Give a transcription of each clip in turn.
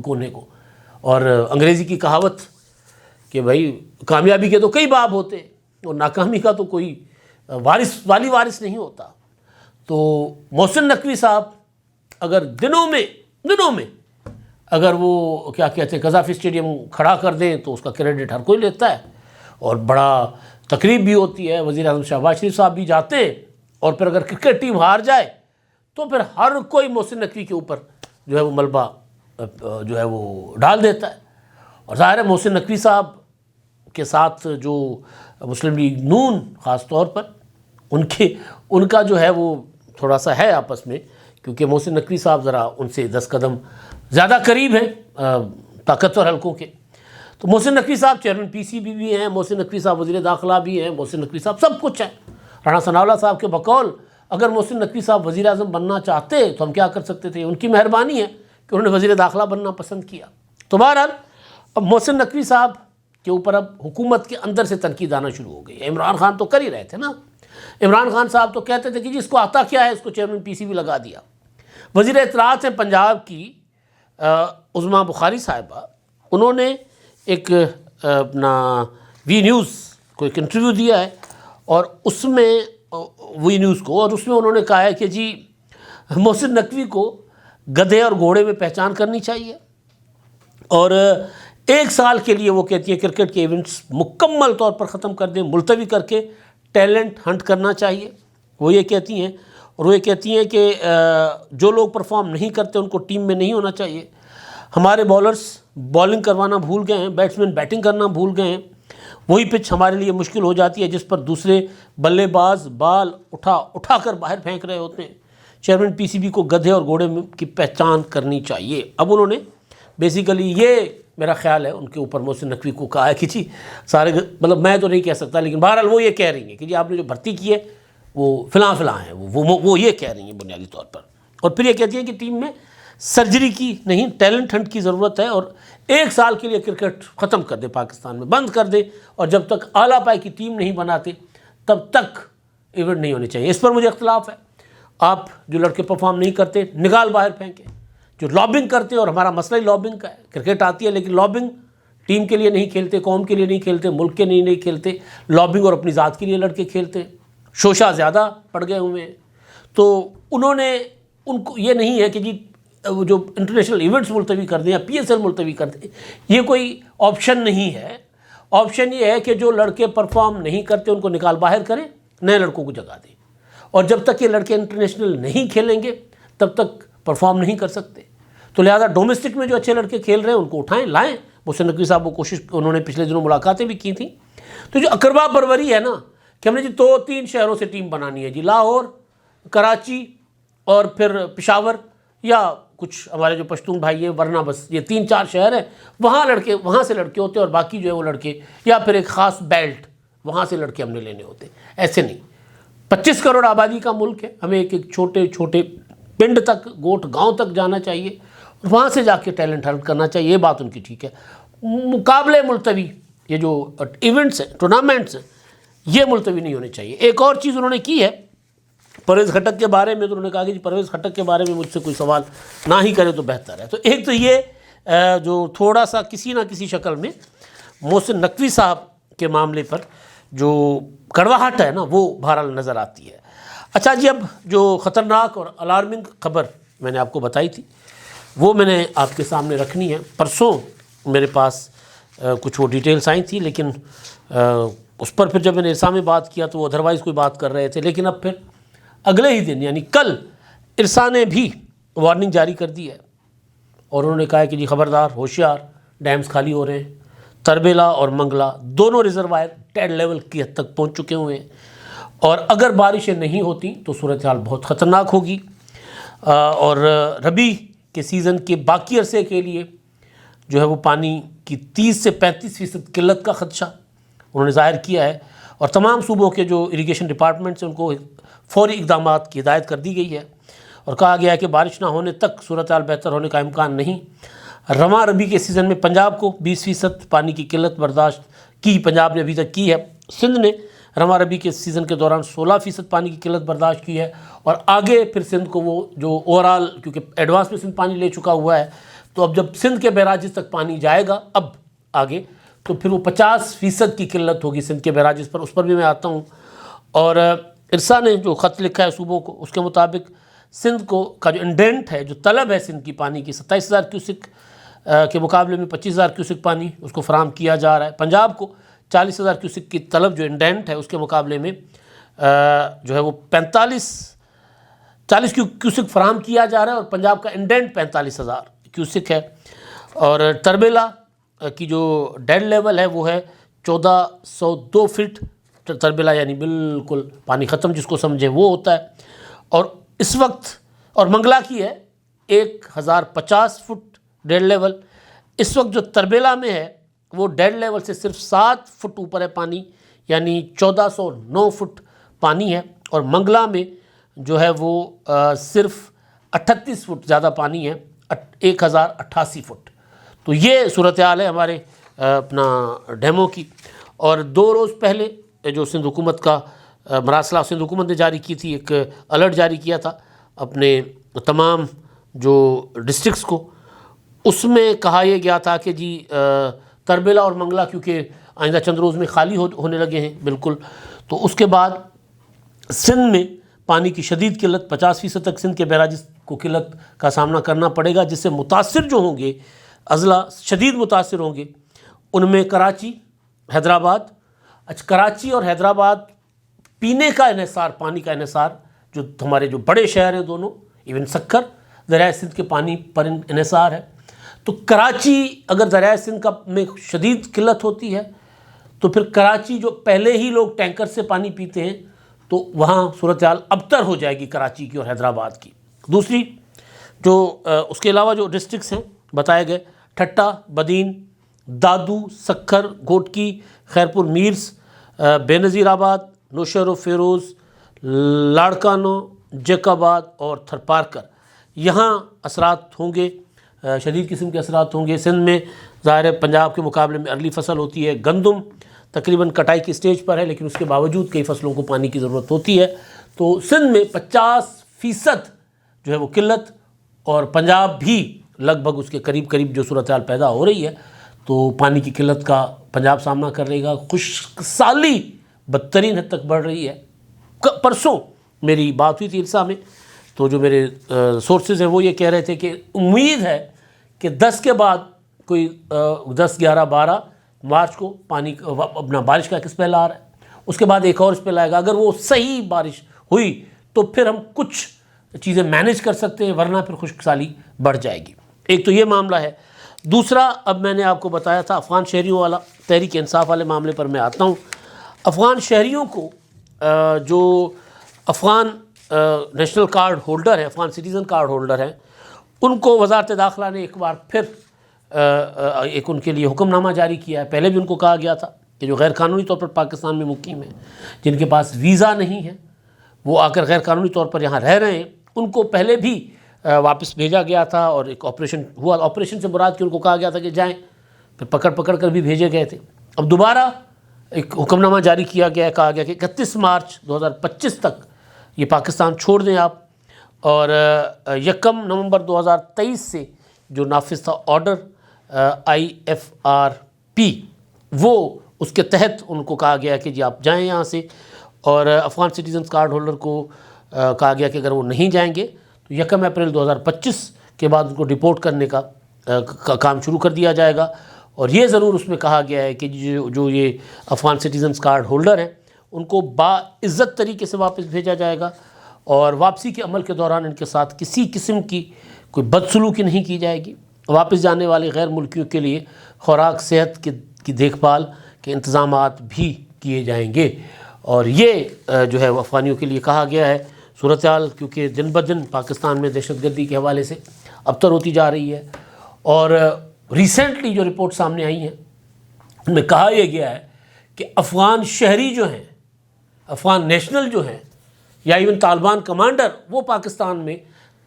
کونے کو. اور انگریزی کی کہاوت کہ بھائی کامیابی کے تو کئی باب ہوتے اور ناکامی کا تو کوئی وارث نہیں ہوتا. تو محسن نقوی صاحب اگر دنوں میں اگر وہ کیا کہتے ہیں قذافی اسٹیڈیم کھڑا کر دیں تو اس کا کریڈٹ ہر کوئی لیتا ہے اور بڑا تقریب بھی ہوتی ہے. وزیر اعظم شہباز شریف صاحب بھی جاتے ہیں اور پھر اگر کرکٹ ٹیم ہار جائے تو پھر ہر کوئی محسن نقوی کے اوپر جو ہے وہ ملبہ جو ہے وہ ڈال دیتا ہے. اور ظاہر ہے محسن نقوی صاحب کے ساتھ جو مسلم لیگ نون خاص طور پر ان کا جو ہے وہ تھوڑا سا ہے آپس میں، کیونکہ محسن نقوی صاحب ذرا ان سے 10 قدم زیادہ قریب ہیں طاقتور حلقوں کے. تو محسن نقوی صاحب چیئرمین پی سی بی بھی ہیں، محسن نقوی صاحب وزیر داخلہ بھی ہیں، محسن نقوی صاحب سب کچھ ہیں. رانا ثناءاللہ صاحب کے بقول اگر محسن نقوی صاحب وزیر اعظم بننا چاہتے تو ہم کیا کر سکتے تھے، ان کی مہربانی ہے کہ انہوں نے وزیر داخلہ بننا پسند کیا. تو بہرحال اب محسن نقوی صاحب کے اوپر اب حکومت کے اندر سے تنقید آنا شروع ہو گئی. عمران خان تو کر ہی رہے تھے نا. عمران خان صاحب تو کہتے تھے کہ جی اس کو آتا کیا ہے، اس کو چیئرمین پی سی بی لگا دیا. وزیر اطلاعات ہیں پنجاب کی عظمیٰ بخاری صاحبہ، انہوں نے ایک اپنا وی نیوز کو ایک انٹرویو دیا ہے اور اس میں وی نیوز کو، اور اس میں انہوں نے کہا ہے کہ جی محسن نقوی کو گدھے اور گھوڑے میں پہچان کرنی چاہیے اور 1 سال کے لیے وہ کہتی ہیں کرکٹ کے ایونٹس مکمل طور پر ختم کر دیں، ملتوی کر کے ٹیلنٹ ہنٹ کرنا چاہیے. وہ یہ کہتی ہیں اور وہ یہ کہتی ہیں کہ جو لوگ پرفارم نہیں کرتے ان کو ٹیم میں نہیں ہونا چاہیے. ہمارے بالرز بالنگ کروانا بھول گئے ہیں، بیٹسمین بیٹنگ کرنا بھول گئے ہیں. وہی پچ ہمارے لیے مشکل ہو جاتی ہے جس پر دوسرے بلے باز بال اٹھا کر باہر پھینک رہے ہوتے ہیں. چیئرمین پی سی بی کو گدھے اور گھوڑے کی پہچان کرنی چاہیے. اب انہوں نے بیسیکلی یہ میرا خیال ہے ان کے اوپر محسن نقوی کو کہا ہے کہ جی سارے مطلب میں تو نہیں کہہ سکتا لیکن بہرحال وہ یہ کہہ رہی ہیں کہ جی آپ نے جو بھرتی کی ہے وہ فلاں ہیں، وہ یہ کہہ رہی ہیں بنیادی طور پر. اور پھر یہ کہتی ہیں کہ ٹیم میں سرجری کی نہیں ٹیلنٹ ہنٹ کی ضرورت ہے اور 1 سال کے لیے کرکٹ ختم کر دے، پاکستان میں بند کر دے، اور جب تک اعلیٰ پائے کی ٹیم نہیں بناتے تب تک ایونٹ نہیں ہونے چاہیے. اس پر مجھے اختلاف ہے. آپ جو لڑکے پرفارم نہیں کرتے نگال باہر پھینکیں، جو لابنگ کرتے، اور ہمارا مسئلہ ہی لابنگ کا ہے. کرکٹ آتی ہے لیکن لابنگ ٹیم کے لیے نہیں کھیلتے، قوم کے لیے نہیں کھیلتے، ملک کے لیے نہیں کھیلتے، لابنگ اور اپنی ذات کے لیے لڑکے کھیلتے ہیں. شوشہ زیادہ پڑ گئے ہوئے ہیں. تو انہوں نے ان کو یہ نہیں ہے کہ جی جو انٹرنیشنل ایونٹس ملتوی کر دیں یا پی ایس ایل ملتوی کر دیں، یہ کوئی آپشن نہیں ہے. آپشن یہ ہے کہ جو لڑکے پرفارم نہیں کرتے ان کو نکال باہر کریں، نئے لڑکوں کو جگہ دیں. اور جب تک یہ لڑکے انٹرنیشنل نہیں کھیلیں گے تب تک پرفارم نہیں کر سکتے. تو لہذا ڈومیسٹک میں جو اچھے لڑکے کھیل رہے ہیں ان کو اٹھائیں، لائیں. محسن نقوی صاحب کو انہوں نے پچھلے دنوں ملاقاتیں بھی کی تھیں. تو جو اقربا پروری ہے نا کہ ہم نے جی 2-3 شہروں سے ٹیم بنانی ہے، جی لاہور، کراچی اور پھر پشاور یا کچھ ہمارے جو پشتون بھائی ہیں، ورنہ بس یہ 3-4 شہر ہیں، وہاں سے لڑکے ہوتے ہیں اور باقی جو ہے وہ لڑکے یا پھر ایک خاص بیلٹ وہاں سے لڑکے ہم نے لینے ہوتے. ایسے نہیں. 25 کروڑ آبادی کا ملک ہے، ہمیں ایک چھوٹے پنڈ تک، گوٹھ گاؤں تک جانا چاہیے اور وہاں سے جا کے ٹیلنٹ ہنٹ کرنا چاہیے. یہ بات ان کی ٹھیک ہے. مقابلے ملتوی، یہ جو ایونٹس ہیں، ٹورنامنٹس ہیں، یہ ملتوی نہیں ہونے چاہیے. ایک اور چیز انہوں نے کی ہے پرویز خٹک کے بارے میں. تو انہوں نے کہا کہ جی پرویز خٹک کے بارے میں مجھ سے کوئی سوال نہ ہی کرے تو بہتر ہے. تو ایک تو یہ جو تھوڑا سا کسی نہ کسی شکل میں محسن نقوی صاحب کے معاملے پر جو کڑواہٹ ہے نا وہ بہرحال نظر آتی ہے. اچھا جی، اب جو خطرناک اور الارمنگ خبر میں نے آپ کو بتائی تھی وہ میں نے آپ کے سامنے رکھنی ہے. پرسوں میرے پاس کچھ وہ ڈیٹیلز آئی تھی لیکن اس پر پھر جب میں نے ارسا میں بات کیا تو وہ ادروائز کوئی بات کر رہے تھے. لیکن اب پھر اگلے ہی دن یعنی کل ارسا نے بھی وارننگ جاری کر دی ہے اور انہوں نے کہا ہے کہ جی خبردار، ہوشیار، ڈیمز خالی ہو رہے ہیں. تربیلا اور منگلا دونوں ریزروائر ٹیڈ لیول کی حد تک پہنچ چکے ہوئے ہیں اور اگر بارشیں نہیں ہوتی تو صورتحال بہت خطرناک ہوگی اور ربی کے سیزن کے باقی عرصے کے لیے جو ہے وہ پانی کی 30 سے 35% قلت کا خدشہ انہوں نے ظاہر کیا ہے. اور تمام صوبوں کے جو اریگیشن ڈپارٹمنٹس ہیں ان کو فوری اقدامات کی ہدایت کر دی گئی ہے اور کہا گیا ہے کہ بارش نہ ہونے تک صورتحال بہتر ہونے کا امکان نہیں. رواں ربی کے سیزن میں پنجاب کو 20% پانی کی قلت برداشت کی پنجاب نے ابھی تک کی ہے. سندھ نے رواں ربی کے سیزن کے دوران 16% پانی کی قلت برداشت کی ہے اور آگے پھر سندھ کو وہ جو اوورال کیونکہ ایڈوانس میں سندھ پانی لے چکا ہوا ہے تو اب جب سندھ کے بیراجز تک پانی جائے گا اب آگے تو پھر وہ 50% کی قلت ہوگی سندھ کے بیراجز پر، اس پر بھی میں آتا ہوں۔ اور ارسا نے جو خط لکھا ہے صوبوں کو، اس کے مطابق سندھ کو کا جو انڈینٹ ہے، جو طلب ہے سندھ کی پانی کی 27,000 کیوسک کے مقابلے میں 25,000 کیوسک پانی اس کو فراہم کیا جا رہا ہے۔ پنجاب کو 40,000 کیوسک کی طلب جو انڈینٹ ہے اس کے مقابلے میں جو ہے وہ 40 کیوسک فراہم کیا جا رہا ہے، اور پنجاب کا انڈینٹ 45,000 کیوسک ہے۔ اور تربیلا کی جو ڈیڈ لیول ہے وہ ہے 1402 فٹ، تربیلا یعنی بالکل پانی ختم جس کو سمجھیں وہ ہوتا ہے۔ اور اس وقت اور منگلا کی ہے 1050 فٹ ڈیڈ لیول۔ اس وقت جو تربیلا میں ہے وہ ڈیڈ لیول سے صرف 7 فٹ اوپر ہے پانی، یعنی 1409 فٹ پانی ہے، اور منگلا میں جو ہے وہ صرف 38 فٹ زیادہ پانی ہے، 1088 فٹ۔ تو یہ صورتحال ہے ہمارے اپنا ڈیموں کی۔ اور 2 روز پہلے جو سندھ حکومت کا مراسلہ سندھ حکومت نے جاری کی تھی، ایک الرٹ جاری کیا تھا اپنے تمام جو ڈسٹرکٹس کو، اس میں کہا یہ گیا تھا کہ جی تربیلا اور منگلا کیونکہ آئندہ چند روز میں خالی ہونے لگے ہیں بالکل، تو اس کے بعد سندھ میں پانی کی شدید قلت 50% تک سندھ کے بیراجز کو قلت کا سامنا کرنا پڑے گا، جس سے متاثر جو ہوں گے اضلاع شدید متاثر ہوں گے۔ ان میں کراچی، حیدرآباد۔ اچھا، کراچی اور حیدرآباد پینے کا انحصار، پانی کا انحصار، جو ہمارے جو بڑے شہر ہیں دونوں، ایون سکھر دریائے سندھ کے پانی پر انحصار ہے۔ تو کراچی اگر دریائے سندھ میں شدید قلت ہوتی ہے تو پھر کراچی جو پہلے ہی لوگ ٹینکر سے پانی پیتے ہیں تو وہاں صورتحال ابتر ہو جائے گی کراچی کی اور حیدرآباد کی۔ دوسری جو اس کے علاوہ جو ڈسٹرکٹس ہیں بتائے گئے، ٹھٹا، بدین، دادو، سکھر، گھوٹکی، خیرپور میرس، بے نظیر آباد، نوشہر و فیروز، لاڑکانو، جیک آباد اور تھرپارکر، یہاں اثرات ہوں گے، شدید قسم کے اثرات ہوں گے۔ سندھ میں ظاہر ہے پنجاب کے مقابلے میں ارلی فصل ہوتی ہے، گندم تقریباً کٹائی کی سٹیج پر ہے، لیکن اس کے باوجود کئی فصلوں کو پانی کی ضرورت ہوتی ہے۔ تو سندھ میں 50% جو ہے وہ قلت، اور پنجاب بھی لگ بھگ اس کے قریب قریب جو صورتحال پیدا ہو رہی ہے، تو پانی کی قلت کا پنجاب سامنا کر رہے گا۔ خشک سالی بدترین حد تک بڑھ رہی ہے۔ پرسوں میری بات ہوئی تھی ارسا میں، تو جو میرے سورسز ہیں وہ یہ کہہ رہے تھے کہ امید ہے کہ 10 کے بعد کوئی 10، 11، 12 مارچ کو پانی اپنا بارش کا ایک اسپیل آ رہا ہے، اس کے بعد ایک اور اسپیل آئے گا۔ اگر وہ صحیح بارش ہوئی تو پھر ہم کچھ چیزیں مینیج کر سکتے ہیں، ورنہ پھر خشک سالی بڑھ جائے گی۔ ایک تو یہ معاملہ ہے۔ دوسرا، اب میں نے آپ کو بتایا تھا افغان شہریوں والا، تحریک انصاف والے معاملے پر میں آتا ہوں۔ افغان شہریوں کو جو افغان نیشنل کارڈ ہولڈر ہیں، افغان سٹیزن کارڈ ہولڈر ہیں، ان کو وزارت داخلہ نے ایک بار پھر ایک ان کے لیے حکم نامہ جاری کیا ہے۔ پہلے بھی ان کو کہا گیا تھا کہ جو غیر قانونی طور پر پاکستان میں مقیم ہیں، جن کے پاس ویزا نہیں ہے، وہ آ کر غیر قانونی طور پر یہاں رہ رہے ہیں، ان کو پہلے بھی واپس بھیجا گیا تھا، اور ایک آپریشن ہوا۔ آپریشن سے مراد کہ ان کو کہا گیا تھا کہ جائیں، پھر پکڑ کر بھی بھیجے گئے تھے۔ اب دوبارہ ایک حکم نامہ جاری کیا گیا ہے، کہا گیا کہ 31 مارچ 2025 تک یہ پاکستان چھوڑ دیں آپ، اور 1 نومبر 2023 سے جو نافذ تھا آرڈر IFRP، وہ اس کے تحت ان کو کہا گیا کہ جی آپ جائیں یہاں سے۔ اور افغان سٹیزنز کارڈ ہولڈر کو کہا گیا کہ اگر وہ نہیں جائیں گے تو 1 اپریل 2025 کے بعد ان کو ڈپورٹ کرنے کا کام شروع کر دیا جائے گا۔ اور یہ ضرور اس میں کہا گیا ہے کہ جو یہ افغان سٹیزنز کارڈ ہولڈر ہیں ان کو باعزت طریقے سے واپس بھیجا جائے گا، اور واپسی کے عمل کے دوران ان کے ساتھ کسی قسم کی کوئی بدسلوکی نہیں کی جائے گی۔ واپس جانے والے غیر ملکیوں کے لیے خوراک، صحت کی دیکھ بھال کے انتظامات بھی کیے جائیں گے۔ اور یہ جو ہے وہ افغانیوں کے لیے کہا گیا ہے۔ صورتحال کیونکہ دن بدن پاکستان میں دہشت گردی کے حوالے سے ابتر ہوتی جا رہی ہے، اور ریسنٹلی جو رپورٹ سامنے آئی ہیں ان میں کہا یہ گیا ہے کہ افغان شہری جو ہیں، افغان نیشنل جو ہیں، یا ایون طالبان کمانڈر، وہ پاکستان میں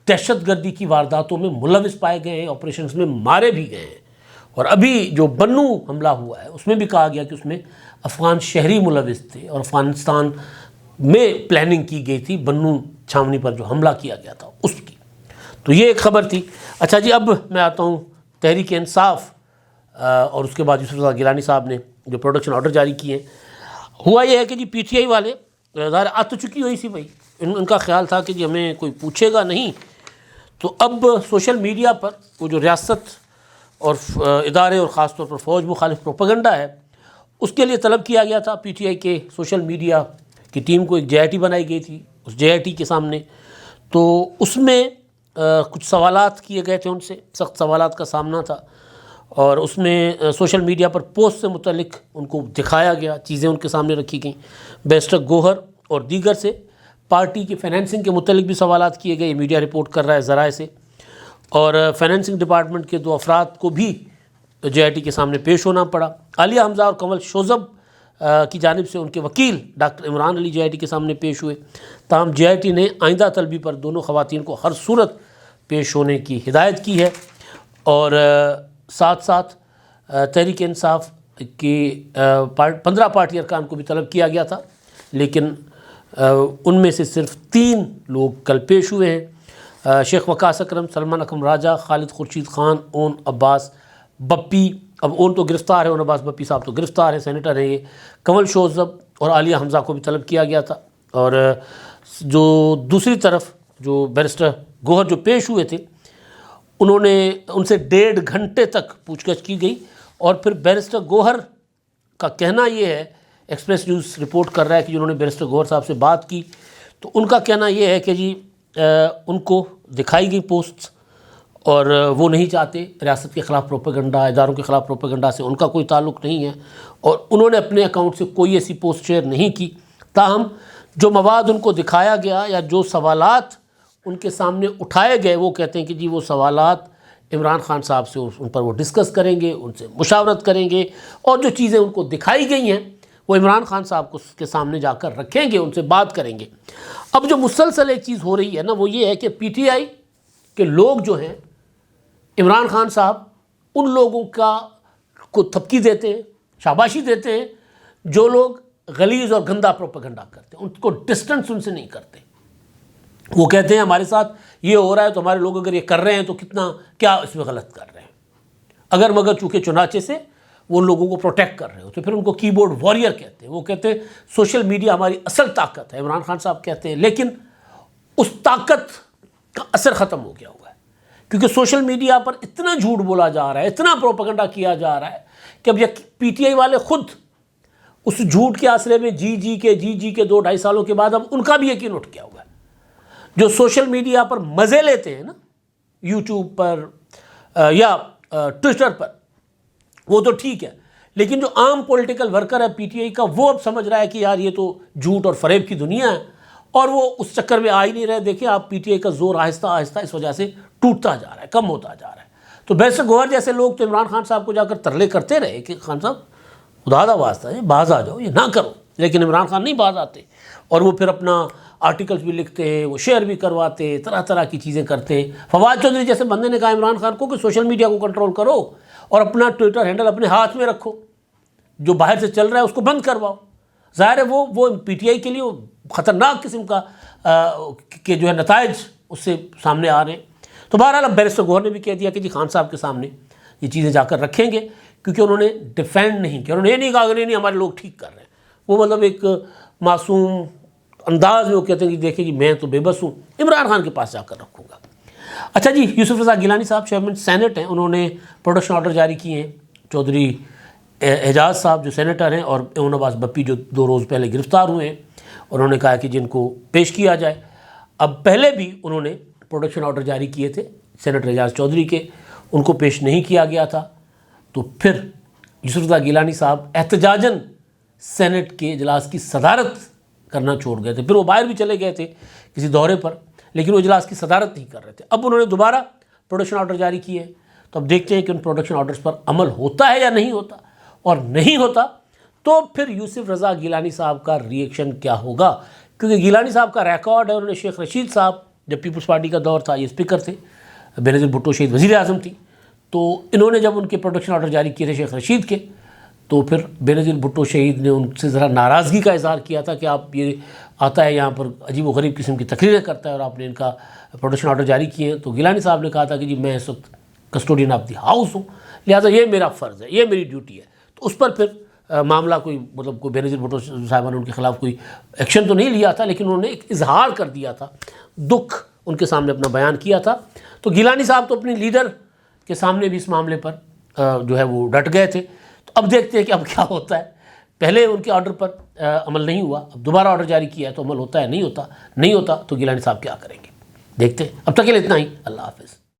دہشت گردی کی وارداتوں میں ملوث پائے گئے ہیں، آپریشنز میں مارے بھی گئے ہیں۔ اور ابھی جو بنو حملہ ہوا ہے اس میں بھی کہا گیا کہ اس میں افغان شہری ملوث تھے، اور افغانستان میں پلاننگ کی گئی تھی بنو چھاونی پر جو حملہ کیا گیا تھا اس کی۔ تو یہ ایک خبر تھی۔ اچھا جی، اب میں آتا ہوں تحریک انصاف اور اس کے بعد یوسف رضا گیلانی صاحب نے جو پروڈکشن آرڈر جاری کیے ہیں، ہوا یہ ہے کہ جی پی ٹی آئی والے ظاہر آ تو چکی ہوئی سی بھائی، ان کا خیال تھا کہ جی ہمیں کوئی پوچھے گا نہیں، تو اب سوشل میڈیا پر وہ جو ریاست اور ادارے اور خاص طور پر فوج مخالف پروپیگنڈا ہے، اس کے لیے طلب کیا گیا تھا پی ٹی آئی کے سوشل میڈیا کی ٹیم کو، ایک جے آئی ٹی بنائی گئی تھی اس جے آئی ٹی کے سامنے، تو اس میں کچھ سوالات کیے گئے تھے، ان سے سخت سوالات کا سامنا تھا، اور اس میں سوشل میڈیا پر پوسٹ سے متعلق ان کو دکھایا گیا، چیزیں ان کے سامنے رکھی گئیں، بیرسٹر گوہر اور دیگر سے پارٹی کی فائنینسنگ کے متعلق بھی سوالات کیے گئے، یہ میڈیا رپورٹ کر رہا ہے ذرائع سے، اور فائنینسنگ ڈپارٹمنٹ کے 2 افراد کو بھی جے آئی ٹی کے سامنے پیش ہونا پڑا۔ عالیہ حمزہ اور کنول شوذب کی جانب سے ان کے وکیل doctor Imran Ali J I T کے سامنے پیش ہوئے، تاہم جے آئی ٹی نے آئندہ طلبی پر دونوں خواتین کو ہر صورت پیش ہونے کی ہدایت کی ہے، اور ساتھ ساتھ تحریک انصاف کی 15 پارٹی ارکان کو بھی طلب کیا گیا تھا، لیکن ان میں سے صرف 3 لوگ کل پیش ہوئے ہیں، شیخ وقاص اکرم، سلمان اکرم راجہ، خالد خورشید خان، اون عباس بپی۔ اب اون تو گرفتار ہے، اون عباس بپی صاحب تو گرفتار ہیں، سینیٹر ہیں یہ۔ کنول شوذب اور عالیہ حمزہ کو بھی طلب کیا گیا تھا، اور جو دوسری طرف جو بیرسٹر گوہر جو پیش ہوئے تھے، انہوں نے ان سے 1.5 گھنٹے تک پوچھ گچھ کی گئی، اور پھر بیرسٹر گوہر کا کہنا یہ ہے، ایکسپریس نیوز رپورٹ کر رہا ہے کہ جنہوں نے بیرسٹر گوہر صاحب سے بات کی تو ان کا کہنا یہ ہے کہ جی ان کو دکھائی گئی پوسٹس، اور وہ نہیں چاہتے ریاست کے خلاف پروپیگنڈا، اداروں کے خلاف پروپیگنڈا سے ان کا کوئی تعلق نہیں ہے، اور انہوں نے اپنے اکاؤنٹ سے کوئی ایسی پوسٹ شیئر نہیں کی، تاہم جو مواد ان کو دکھایا گیا یا جو سوالات ان کے سامنے اٹھائے گئے، وہ کہتے ہیں کہ جی وہ سوالات عمران خان صاحب سے ان پر وہ ڈسکس کریں گے، ان سے مشاورت کریں گے، اور جو چیزیں ان کو دکھائی گئی ہیں وہ عمران خان صاحب کو کے سامنے جا کر رکھیں گے، ان سے بات کریں گے۔ اب جو مسلسل ایک چیز ہو رہی ہے نا، وہ یہ ہے کہ پی ٹی آئی کے لوگ جو ہیں، عمران خان صاحب ان لوگوں کو تھپکی دیتے ہیں، شاباشی دیتے ہیں جو لوگ غلیظ اور گندا پروپیگنڈا کرتے ہیں، ان کو ڈسٹنس ان سے نہیں کرتے۔ وہ کہتے ہیں ہمارے ساتھ یہ ہو رہا ہے تو ہمارے لوگ اگر یہ کر رہے ہیں تو کیا اس میں غلط کر رہے ہیں، اگر مگر چونکہ چنانچہ سے وہ لوگوں کو پروٹیکٹ کر رہے ہوتے، پھر ان کو کی بورڈ واریر کہتے ہیں۔ وہ کہتے ہیں سوشل میڈیا ہماری اصل طاقت ہے، عمران خان صاحب کہتے ہیں، لیکن اس طاقت کا اثر ختم ہو گیا ہوا ہے، کیونکہ سوشل میڈیا پر اتنا جھوٹ بولا جا رہا ہے، اتنا پروپیگنڈا کیا جا رہا ہے کہ اب یہ پی ٹی آئی والے خود اس جھوٹ کے آسرے میں جی کے 2-2.5 سالوں کے بعد اب ان کا بھی یقین اٹھ گیا ہوا ہے۔ جو سوشل میڈیا پر مزے لیتے ہیں نا، یوٹیوب پر یا ٹویٹر پر، وہ تو ٹھیک ہے، لیکن جو عام پولیٹیکل ورکر ہے پی ٹی آئی کا، وہ اب سمجھ رہا ہے کہ یار یہ تو جھوٹ اور فریب کی دنیا ہے، اور وہ اس چکر میں آ ہی نہیں رہے۔ دیکھیں آپ پی ٹی آئی کا زور آہستہ آہستہ اس وجہ سے ٹوٹتا جا رہا ہے، کم ہوتا جا رہا ہے۔ تو بیرسٹر گوہر جیسے لوگ تو عمران خان صاحب کو جا کر ترلے کرتے رہے کہ خان صاحب خدا دا واسطہ ہے، باز آ جاؤ، یہ نہ کرو، لیکن عمران خان نہیں باز آتے، اور وہ پھر اپنا آرٹیکلز بھی لکھتے ہیں، وہ شیئر بھی کرواتے، طرح طرح کی چیزیں کرتے۔ فواد چودھری جیسے بندے نے کہا عمران خان کو کہ سوشل میڈیا کو کنٹرول کرو اور اپنا ٹویٹر ہینڈل اپنے ہاتھ میں رکھو، جو باہر سے چل رہا ہے اس کو بند کرواؤ۔ ظاہر ہے وہ پی ٹی آئی کے لیے خطرناک قسم کا کہ جو ہے نتائج اس سے سامنے آ رہے ہیں۔ تو بہرحال اب بیرسٹر گوہر نے بھی کہہ دیا کہ جی خان صاحب کے سامنے یہ چیزیں جا کر رکھیں گے، کیونکہ انہوں نے ڈیفینڈ نہیں کیا، انہوں نے یہ نہیں کہا کہ نہیں ہمارے لوگ ٹھیک کر رہے ہیں۔ وہ مطلب ایک معصوم انداز میں وہ کہتے ہیں کہ دیکھیں جی میں تو بے بس ہوں، عمران خان کے پاس جا کر رکھوں گا۔ اچھا جی، یوسف رضا گیلانی صاحب چیئرمین سینٹ ہیں، انہوں نے پروڈکشن آرڈر جاری کیے ہیں۔ چودھری اعجاز صاحب جو سینیٹر ہیں اور اون عباس بپی جو 2 روز پہلے گرفتار ہوئے ہیں، انہوں نے کہا کہ جن کو پیش کیا جائے۔ اب پہلے بھی انہوں نے پروڈکشن آرڈر جاری کیے تھے سینیٹر اعجاز چودھری کے، ان کو پیش نہیں کیا گیا تھا، تو پھر یوسف رضا گیلانی صاحب احتجاجاً سینٹ کے اجلاس کی صدارت کرنا چھوڑ گئے تھے۔ پھر وہ باہر بھی چلے گئے تھے کسی دورے پر، لیکن وہ اجلاس کی صدارت نہیں کر رہے تھے۔ اب انہوں نے دوبارہ پروڈکشن آرڈر جاری کیے، تو اب دیکھتے ہیں کہ ان پروڈکشن آرڈرز پر عمل ہوتا ہے یا نہیں ہوتا، اور نہیں ہوتا تو پھر یوسف رضا گیلانی صاحب کا ری ایکشن کیا ہوگا، کیونکہ گیلانی صاحب کا ریکارڈ ہے، انہوں نے شیخ رشید صاحب جب پیپلز پارٹی کا دور تھا، یہ اسپیکر تھے، بینظیر بھٹو شہید وزیر اعظم تھی، تو انہوں نے جب ان کے پروڈکشن آرڈر جاری کیے تھے شیخ رشید کے، تو پھر بینظیر بھٹو شہید نے ان سے ذرا ناراضگی کا اظہار کیا تھا کہ آپ یہ آتا ہے یہاں پر عجیب و غریب قسم کی تقریریں کرتا ہے اور آپ نے ان کا پروڈکشن آرڈر جاری کیے ہیں۔ تو گیلانی صاحب نے کہا تھا کہ جی میں اس وقت کسٹوڈین آف دی ہاؤس ہوں، لہٰذا یہ میرا فرض ہے، یہ میری ڈیوٹی ہے. تو اس پر پھر معاملہ کوئی مطلب کوئی بے نظیر بھٹو صاحبہ نے ان کے خلاف کوئی ایکشن تو نہیں لیا تھا، لیکن انہوں نے ایک اظہار کر دیا تھا، دکھ ان کے سامنے اپنا بیان کیا تھا. تو گیلانی صاحب تو اپنی لیڈر کے سامنے بھی اس معاملے پر جو ہے وہ ڈٹ گئے تھے. تو اب دیکھتے ہیں کہ اب کیا ہوتا ہے. پہلے ان کے آرڈر پر عمل نہیں ہوا، اب دوبارہ آرڈر جاری کیا ہے تو عمل ہوتا ہے، نہیں ہوتا تو گیلانی صاحب کیا کریں گے دیکھتے ہیں. اب تک کے لیے اتنا ہی. اللہ حافظ.